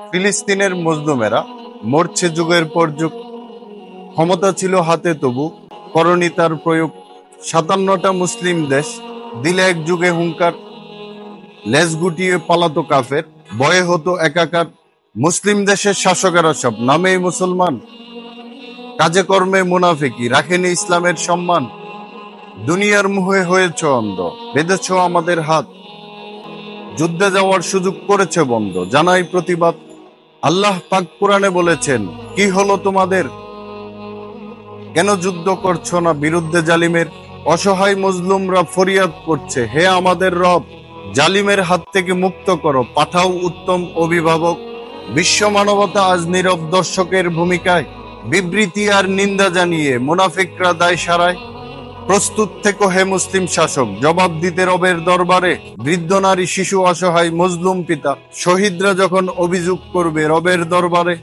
ফিলিস্তিনের মজলুমেরা মরছে যুগের পর যুগ। ক্ষমতা ছিল হাতে, তবু করনি তার প্রয়োগ। ৫৭টা মুসলিম দেশ দিলে এক যুগে হুঙ্কার। লেজ গুটিয়ে পালাতো কাফের, ভয়ে হতো একাকার। মুসলিম দেশের শাসকেরা সব নামেই মুসলমান, কাজে কর্মে মুনাফিকি, রাখেনি ইসলামের সম্মান। দুনিয়ার মুহে হয়েছ অন্ধ, বেঁধেছ আমাদের হাত, যুদ্ধে যাওয়ার সুযোগ করেছে বন্ধ, জানাই প্রতিবাদ। আল্লাহ পাক কোরআনে বলেছেন, কি হলো তোমাদের, কেন যুদ্ধ করছো না বিরুদ্ধে জালিমের? অসহায় মজলুমরা ফরিয়াদ করছে, হে আমাদের রব, জালিমের হাত থেকে মুক্ত করো, পাঠাও উত্তম অভিভাবক। বিশ্ব মানবতা আজ নীরব দর্শকের ভূমিকায়, বিবৃতি আর নিন্দা জানিয়ে মুনাফিকরা দায় সারায়। প্রস্তুত থেকো হে মুসলিম শাসক, জবাব দিতে রবের দরবারে। বৃদ্ধ নারী শিশু অসহায় মজলুম পিতা, শহীদরা যখন অভিযোগ করবে রবের দরবারে।